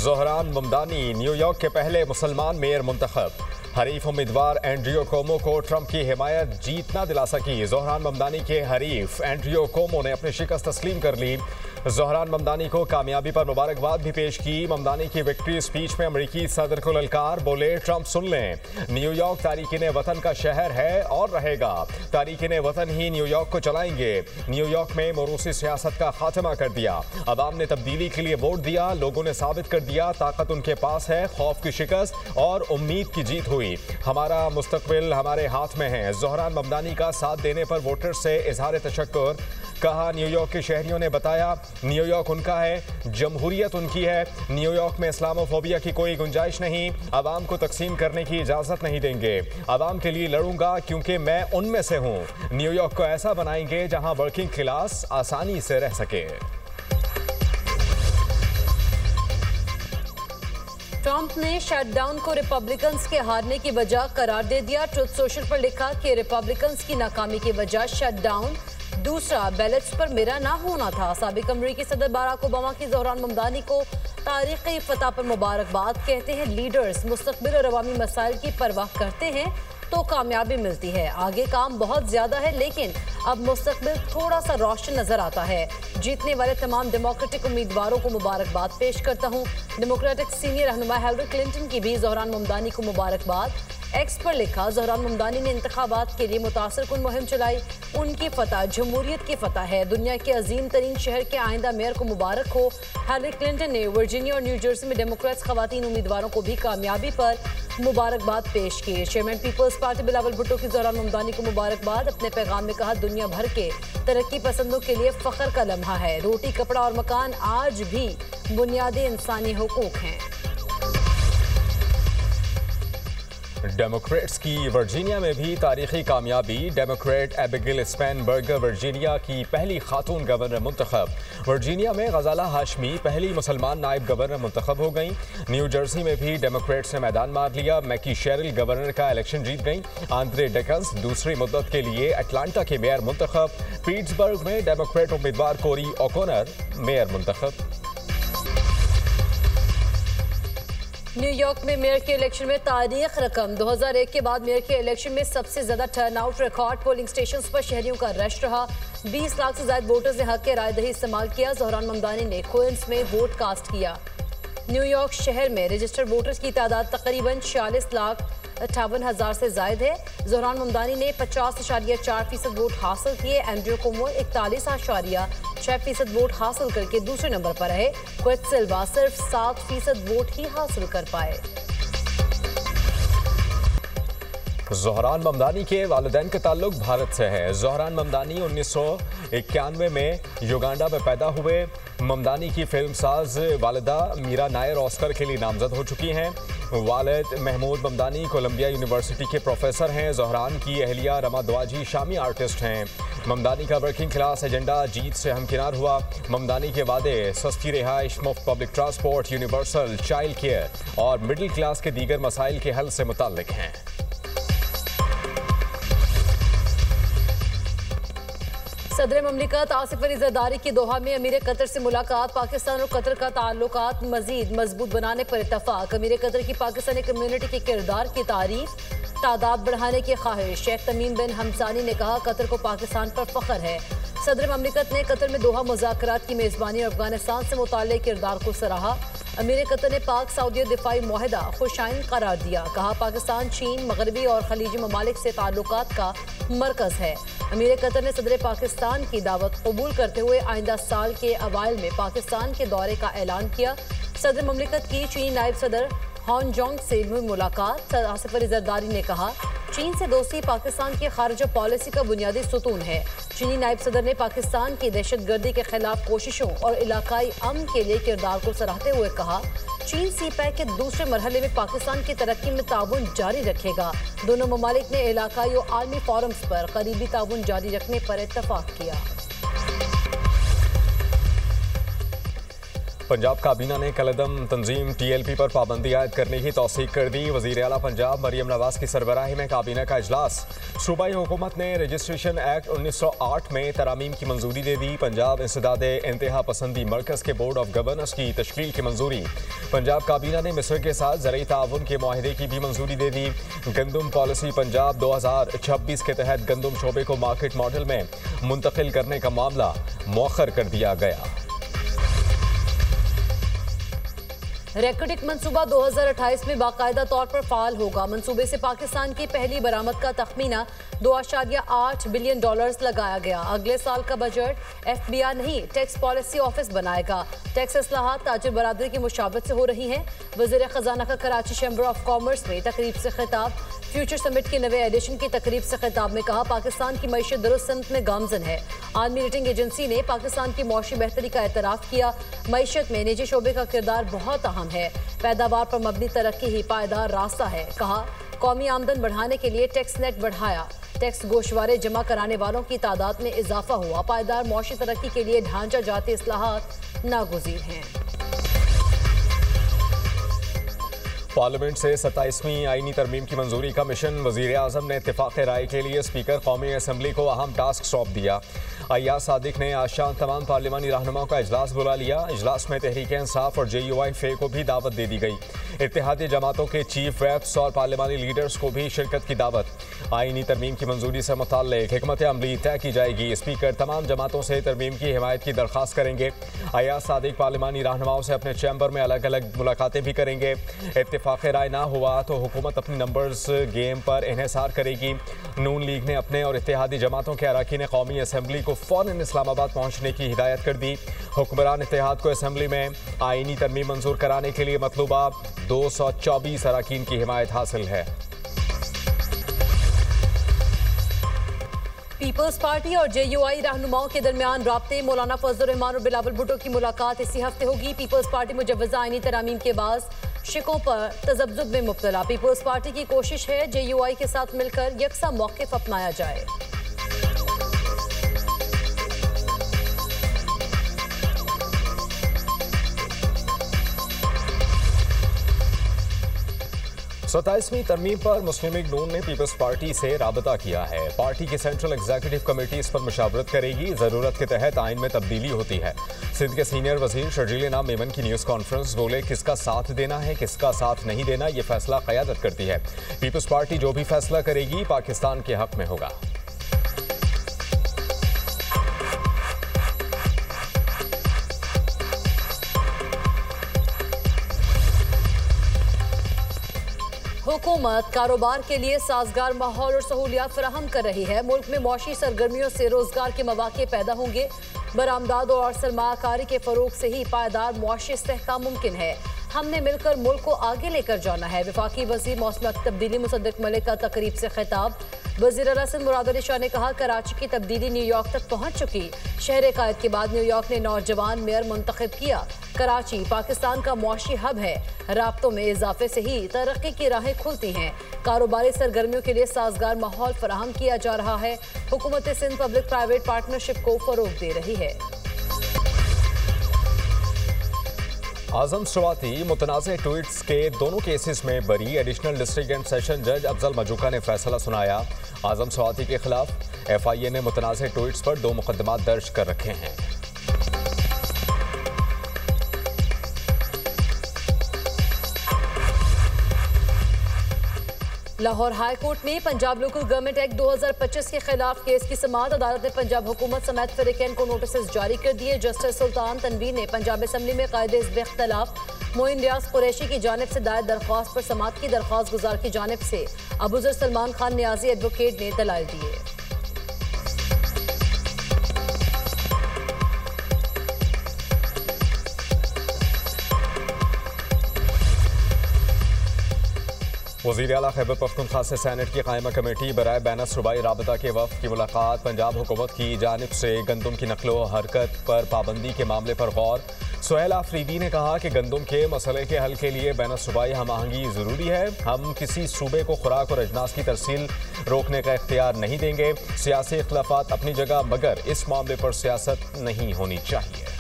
Zohran Mamdani New York के पहले मुसलमान मेयर मुंतखब। हरीफ उम्मीदवार एंड्रियो कोमो को ट्रंप की हिमायत जीतना दिला सकी। ज़ोहरान ममदानी के हरीफ एंड्रियो कोमो ने अपनी शिकस्त तस्लीम कर ली। ज़ोहरान ममदानी को कामयाबी पर मुबारकबाद भी पेश की। ममदानी की विक्ट्री स्पीच में अमरीकी सदर को ललकार, बोले ट्रंप सुन लें, न्यूयॉर्क तारीकीन वतन का शहर है और रहेगा। तारीकीन वतन ही न्यूयॉर्क को चलाएंगे। न्यूयॉर्क में मोरूसी सियासत का खात्मा कर दिया। अवाम ने तब्दीली के लिए वोट दिया। लोगों ने साबित कर दिया ताकत उनके पास है। खौफ की शिकस्त और उम्मीद की जीत हुई। हमारा मुस्तकबिल हमारे हाथ में है। ज़ोहरान ममदानी का साथ देने पर वोटर्स से इजहार तशक्कुर। कहा, न्यूयॉर्क के शहरियों ने बताया न्यूयॉर्क उनका है, जमहूरियत उनकी है। न्यूयॉर्क में इस्लामोफोबिया की कोई गुंजाइश नहीं। अवाम को तकसीम करने की इजाजत नहीं देंगे। अवाम के लिए लड़ूंगा क्योंकि मैं उनमें से हूं। न्यूयॉर्क को ऐसा बनाएंगे जहां वर्किंग क्लास आसानी से रह सके। ट्रंप ने शटडाउन को रिपब्लिकन्स के हारने की वजह करार दे दिया। ट्रुथ सोशल पर लिखा कि रिपब्लिकन्स की नाकामी की वजह शटडाउन, दूसरा बैलेट्स पर मेरा ना होना था। साबिक अमरीकी सदर बराक ओबामा की ज़ोहरान ममदानी को तारीखी फतह पर मुबारकबाद। कहते हैं लीडर्स मुस्तकबिल और अवामी मसाइल की परवाह करते हैं तो कामयाबी मिलती है। आगे काम बहुत ज्यादा है लेकिन अब मुस्तकबिल थोड़ा सा रोशन नजर आता है। जीतने वाले तमाम डेमोक्रेटिक उम्मीदवारों को मुबारकबाद पेश करता हूँ। डेमोक्रेटिक सीनियर रहनुमा हिलरी क्लिंटन की भी ज़ोहरान ममदानी को मुबारकबाद। एक्स पर लिखा, ज़ोहरान ममदानी ने इंतखाबात के लिए मुतासरकुन मुहिम चलाई। उनकी फतह जमहूरियत की फतह है। दुनिया के अजीम तरीन शहर के आइंदा मेयर को मुबारक हो। हिलरी क्लिंटन ने वर्जीनिया और न्यू जर्सी में डेमोक्रेट्स खवातीन उम्मीदवारों को भी कामयाबी पर मुबारकबाद पेश की। चेयरमैन पीपल्स पार्टी बिलावल भुट्टो की ज़ोहरान ममदानी को मुबारकबाद। अपने पैगाम में कहा, दुनिया भर के तरक्की पसंदों के लिए फ़ख्र का लम्हा है। रोटी, कपड़ा और मकान आज भी बुनियादी इंसानी हुकूक हैं। डेमोक्रेट्स की वर्जीनिया में भी तारीखी कामयाबी। डेमोक्रेट एबिगेल स्पेनबर्गर वर्जीनिया की पहली खातून गवर्नर मुंतखब। वर्जीनिया में गजाला हाशमी पहली मुसलमान नायब गवर्नर मुंतखब हो गई। न्यू जर्सी में भी डेमोक्रेट्स ने मैदान मार लिया। मैकी शेरिल गवर्नर का इलेक्शन जीत गई। आंद्रे डेकन्स दूसरी मुद्दत के लिए अटलांटा के मेयर मुंतखब। पीट्सबर्ग में डेमोक्रेट उम्मीदवार कोरी ओकोनर मेयर मुंतखब। न्यूयॉर्क में मेयर के इलेक्शन में तारीख रकम। 2001 के बाद मेयर के इलेक्शन में सबसे ज्यादा टर्नआउट रिकॉर्ड। पोलिंग स्टेशंस पर शहरियों का रश रहा। 20 लाख से ज्यादा वोटर्स ने हक के राय दही इस्तेमाल किया। ज़ोहरान ममदानी ने क्वींस में वोट कास्ट किया। न्यूयॉर्क शहर में रजिस्टर्ड वोटर्स की तादाद तकरीबन 46,58,000 से जायद है। ज़ोहरान ममदानी ने 50.4% वोट हासिल किए। एंड्रियो कोमो 41.6% वोट हासिल करके दूसरे नंबर पर रहे। क्विटसिल्वा सिर्फ 7% वोट ही हासिल कर पाए। ज़ोहरान ममदानी के वालिदैन का ताल्लुक भारत से है। ज़ोहरान ममदानी 1991 में युगांडा में पैदा हुए। ममदानी की फिल्मसाज वालिदा मीरा नायर ऑस्कर के लिए नामजद हो चुकी हैं। वालिद महमूद ममदानी कोलंबिया यूनिवर्सिटी के प्रोफेसर हैं। ज़ोहरान की अहलिया रमा दवाजी शामी आर्टिस्ट हैं। ममदानी का वर्किंग क्लास एजेंडा जीत से हमकिनार हुआ। ममदानी के वादे सस्ती रिहाइश, मुफ्त public transport, universal child care और मिडिल क्लास के दीगर मसाइल के हल से मुताल्लिक हैं। सदर ममलिकत आसिफ अली जरदारी की दोहा में अमीर कतर से मुलाकात। पाकिस्तान और कतर का ताल्लुकात मजीद मजबूत बनाने पर इत्तफाक। अमीर कतर की पाकिस्तानी कम्युनिटी के किरदार की तारीफ, तादाद बढ़ाने की ख्वाहिश। शेख तमीम बिन हमसानी ने कहा, कतर को पाकिस्तान पर फख्र है। सदर ममलिकत ने कतर में दोहा मुज़ाकरात की मेज़बानी और अफगानिस्तान से मुताल्लिक़ किरदार को सराहा। अमीर कतर ने पाक सऊदी दिफाई मुआहदा खुशाइन करार दिया। कहा, पाकिस्तान चीन, मगरबी और खलीजी ममालिक से ताल्लुकात का मरकज़ है। अमीर कतर ने सदर पाकिस्तान की दावत कबूल करते हुए आइंदा साल के अवाइल में पाकिस्तान के दौरे का ऐलान किया। सदर ममलिकत की चीनी नायब सदर हॉन जोंग से हुई मुलाकात। आसिफ अली जरदारी ने कहा, चीन से दोस्ती पाकिस्तान की खारजा पॉलिसी का बुनियादी सुतून है। चीनी नायब सदर ने पाकिस्तान की दहशतगर्दी के खिलाफ कोशिशों और इलाकाई अमन के लिए किरदार को सराहते हुए कहा, चीन सी-पैक के दूसरे मरहले में पाकिस्तान की तरक्की में ताउन जारी रखेगा। दोनों ममालिक ने इलाकाई और आलमी फोरम्स पर करीबी ताउन जारी रखने पर इत्तफाक किया। पंजाब काबीना ने कलदम तंजीम TLP पर पाबंदी आयद करने की तौसीक कर दी। वज़ीर आला पंजाब मरियम नवाज की सरबराही में काबीना का इजलास। सूबाई हुकूमत ने रजिस्ट्रेशन एक्ट 1908 में तरामीम की मंजूरी दे दी। पंजाब इंसदादे इंतहा पसंदी मरकज़ के बोर्ड ऑफ गवर्नर्स की तश्कील की मंजूरी। पंजाब काबीना ने मिस्र के साथ ज़रूरी ताउन के मुआहदे की भी मंजूरी दे दी। गंदम पॉलिसी पंजाब 2026 के तहत गंदम शोबे को मार्केट मॉडल में मुंतकिल करने का मामला मौखर कर दिया गया। रेकॉर्डिक मंसूबा 2028 में बाकायदा तौर पर फाल होगा। मंसूबे से पाकिस्तान की पहली बरामद का तखमीना $2.8 बिलियन लगाया गया। अगले साल का बजट FBI नहीं टैक्स पॉलिसी ऑफिस बनाएगा। टैक्स इस्लाहात ताजिर बरादरी की मुशावरत से हो रही हैं। वज़ीर खजाना का कराची चैम्बर ऑफ कॉमर्स में तकरीब से खिताब। फ्यूचर समिट के नवे एडिशन की तकरीब से खिताब में कहा, पाकिस्तान की मईशत दुरुस्त सिमत में गामजन है। आलमी रेटिंग एजेंसी ने पाकिस्तान की मौशी बेहतरी का एतराफ़ किया। मईशत में निजी शोबे का किरदार बहुत अहम है। पैदावार पर मबनी तरक्की ही पायदार रास्ता है। कहा, कौमी आमदन बढ़ाने के लिए टैक्स नेट बढ़ाया। टैक्स गोशवारे जमा कराने वालों की तादाद में इजाफा हुआ। पायदार मौशी तरक्की के लिए ढांचा जाती इस्लाहात नागुज़ीर हैं। पार्लियामेंट से 27वीं आईनी तरमीम की मंजूरी का मिशन। वज़ीर आज़म ने इत्तेफाक राय के लिए स्पीकर कौमी असम्बली को अहम टास्क सौंप दिया। अय्याज सादिक ने आज शाम तमाम पार्लिमानी रहनुमाओं का इजलास बुला लिया। इजलास में तहरीक इंसाफ और JUI फे को भी दावत दे दी गई। इत्तेहादी जमातों के चीफ व्हिप्स और पार्लिमानी लीडर्स को भी शिरकत की दावत। आईनी तरमीम की मंजूरी से मुताल्लिक हिकमत अमली तय की जाएगी। स्पीकर तमाम जमातों से तरमीम की हिमायत की दरख्वास्त करेंगे। अय्याज सादिक पार्लिमानी रहनुमाओं से अपने चैम्बर में अलग अलग मुलाकातें भी करेंगे। इत्तेफाक राय ना हुआ तो हुकूमत अपनी नंबर्स गेम पर इन्हिसार करेगी। नून लीग ने अपने और इत्तेहादी जमातों के अरकान कौमी असम्बली को फौरन इस्लामाबाद पहुंचने की हिदायत कर दी। हुक्मरान इत्तेहाद को असम्बली में आईनी तरमीम मंजूर कराने के लिए मतलूबा 224 अरकान की हिमायत हासिल है। पीपल्स पार्टी और JUI रहनुमाओं के दरमियान राब्ते। मौलाना फजल रहमान और बिलावल भुट्टो की मुलाकात इसी हफ्ते होगी। पीपल्स पार्टी मुजव्वज़ा आईनी तरामीम के बाद शिकों पर तजब्जुब में मुब्तला। पीपल्स पार्टी की कोशिश है JUI के साथ मिलकर यकसा मौक़िफ़ अपनाया जाए। सताईसवीं तरमीम पर मुस्लिम लीग नून ने पीपल्स पार्टी से राबता किया है। पार्टी की सेंट्रल एग्जीक्यूटिव कमेटी इस पर मुशावरत करेगी। ज़रूरत के तहत आइन में तब्दीली होती है। सिंध के सीनियर वजीर शर्जील नाम मेमन की न्यूज़ कॉन्फ्रेंस। बोले, किसका साथ देना है किसका साथ नहीं देना ये फैसला क़यादत करती है। पीपल्स पार्टी जो भी फैसला करेगी पाकिस्तान के हक में होगा। हुकूमत कारोबार के लिए साजगार माहौल और सहूलियात फराहम कर रही है। मुल्क में मौशी सरगर्मियों से रोजगार के मौके पैदा होंगे। बरामदाद और सरमाकारी के फरोग से ही पायदार मौशी इस्तेहकाम मुमकिन है। हमने मिलकर मुल्क को आगे लेकर जाना है। वफाकी वज़ीर मौसमियाती तब्दीली मुसद्दिक मलिक का तकरीब से खिताब। वज़ीर आला सिंध मुराद अली शाह ने कहा, कराची की तब्दीली न्यूयॉर्क तक पहुँच चुकी। शहर कायद के बाद न्यूयॉर्क ने नौजवान मेयर मुंतखब किया। कराची पाकिस्तान का मौशी हब है। राब्तों में इजाफे से ही तरक्की की राहें खुलती हैं। कारोबारी सरगर्मियों के लिए साजगार माहौल फराहम किया जा रहा है। हुकूमत सिंध पब्लिक प्राइवेट पार्टनरशिप को फरोग दे रही है। आजम स्वाति मुतनाज़े ट्वीट्स के दोनों केसेस में बरी। एडिशनल डिस्ट्रिक्ट एंड सेशन जज अफजल मजूका ने फैसला सुनाया। आजम स्वाति के खिलाफ FIA ने मुतनाज़े ट्वीट्स पर 2 मुकदमात दर्ज कर रखे हैं। लाहौर हाई कोर्ट में पंजाब लोकल गवर्नमेंट एक्ट 2025 के खिलाफ केस की समाअत। अदालत ने पंजाब हुकूमत समेत फरीकैन को नोटिस जारी कर दिए। जस्टिस सुल्तान तनवीर ने पंजाब असम्बली में कायदे हिज़्ब इख्तिलाफ मोइन रियाज कुरैशी की जानिब से दायर दरख्वास्त पर समाअत की। दरख्वास्त गुजार की जानिब से अबूजर सलमान खान नियाजी एडवोकेट ने दलाइल दिए। वज़ीर आला खैबर पख्तूनख्वा से सैनेट की कायमा कमेटी बराए बैन सूबाई राबता के वफ़द की मुलाकात। पंजाब हुकूमत की जानिब से गंदम की नकलो हरकत पर पाबंदी के मामले पर गौर। सुहेल आफरीदी ने कहा कि गंदम के मसले के हल के लिए बैन सूबाई हम आहंगी ज़रूरी है। हम किसी सूबे को खुराक और अजनास की तरसील रोकने का इख्तियार नहीं देंगे। सियासी इख्तिलाफात अपनी जगह, मगर इस मामले पर सियासत नहीं होनी चाहिए।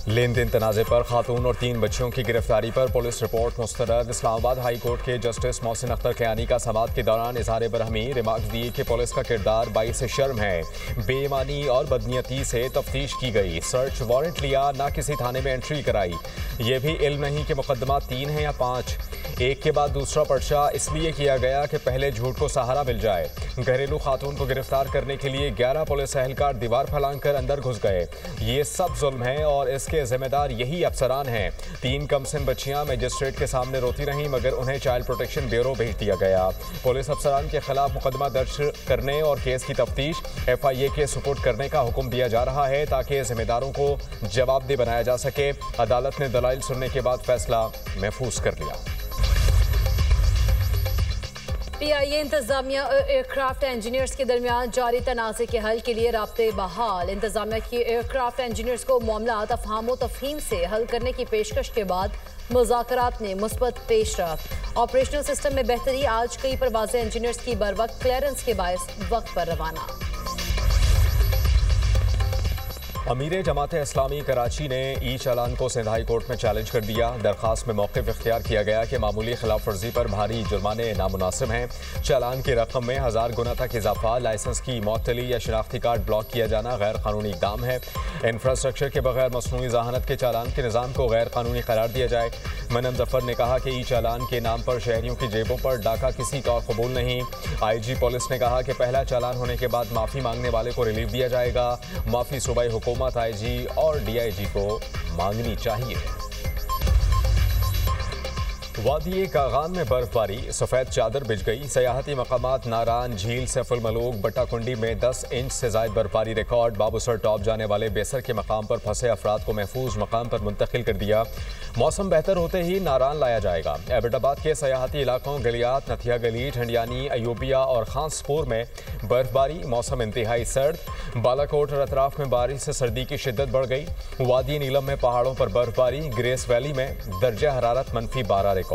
लेन देन तनाज़े पर खातून और 3 बच्चियों की गिरफ्तारी पर पुलिस रिपोर्ट मुस्तरद। इस्लामाबाद हाई कोर्ट के जस्टिस मोहसिन अख्तर कियानी का समाअत के दौरान इज़हार बरहमी रिमार्क्स दिए कि पुलिस का किरदार बाइस शर्म है। बेईमानी और बदनीयती से तफ्तीश की गई, सर्च वारंट लिया, ना किसी थाने में एंट्री कराई। ये भी इल्म नहीं कि मुकदमा 3 है या 5। एक के बाद दूसरा पर्चा इसलिए किया गया कि पहले झूठ को सहारा मिल जाए। घरेलू खातून को गिरफ्तार करने के लिए 11 पुलिस एहलकार दीवार फैलाकर अंदर घुस गए। ये सब जुल्म है और इसके जिम्मेदार यही अफसरान हैं। 3 कमसिन बच्चियां मजिस्ट्रेट के सामने रोती रहीं, मगर उन्हें चाइल्ड प्रोटेक्शन ब्यूरो भेज दिया गया। पुलिस अफसरान के खिलाफ मुकदमा दर्ज करने और केस की तफ्तीश FIA के सुपुर्द करने का हुक्म दिया जा रहा है ताकि जिम्मेदारों को जवाबदेह बनाया जा सके। अदालत ने दलाइल सुनने के बाद फैसला महफूज कर लिया। PIA इंतजामिया एयरक्राफ्ट इंजीनियर्स के दरमियान जारी तनाज़े के हल के लिए राब्ते बहाल। इंतजामिया की एयरक्राफ्ट इंजीनियर्स को मामला तफहाम व तफहीम से हल करने की पेशकश के बाद मुज़ाकरात में मुस्बत पेशरफ्त। ऑपरेशनल सिस्टम में बेहतरी, आज कई परवाज़ें इंजीनियर्स की बर वक्त क्लियरेंस के बायस वक्त पर रवाना। अमीर जमात इस्लामी कराची ने चालान को सिंध हाई कोर्ट में चैलेंज कर दिया। दरखास्त में मौक़िफ़ इख्तियार किया गया कि मामूली खिलाफ वर्जी पर भारी जुर्माने नामुनासिब हैं। चालान की रकम में 1000 गुना तक इजाफा, लाइसेंस की मअतली या शनाख्ती कार्ड ब्लॉक किया जाना गैर कानूनी इक़दाम है। इंफ्रास्ट्रक्चर के बगैर मसनूई ज़हानत के चालान के निज़ाम को गैर कानूनी करार दिया जाए। मनम जफर ने कहा कि चालान के नाम पर शहरियों की जेबों पर डाका किसी तौर कबूल नहीं। IG पुलिस ने कहा कि पहला चालान होने के बाद माफ़ी मांगने वाले को रिलीफ दिया जाएगा। माफ़ी सूबाई हुकूमत, IG और DIG को मांगनी चाहिए। वादी कागान में बर्फबारी, सफ़ेद चादर बिछ गई। सयाहती मकामात नारान झील, सैफुल मलूक, बट्टाकुंडी में 10 इंच से ज़ायद बर्फबारी रिकॉर्ड। बाबूसर टॉप जाने वाले बेसर के मकाम पर फंसे अफराद को महफूज मकाम पर मुंतकिल कर दिया। मौसम बेहतर होते ही नारान लाया जाएगा। एबटाबाद के सयाहती इलाकों गलियात, नथिया गली, ठंडियानी, अयूबिया और खानसपुर में बर्फबारी। मौसम इंतहाई सर्द। बालाकोट और अतराफ में बारिश से सर्दी की शिद्दत बढ़ गई। वादी नीलम में पहाड़ों पर बर्फबारी। ग्रेस वैली में दर्जा हरारत -12 रिकॉर्ड।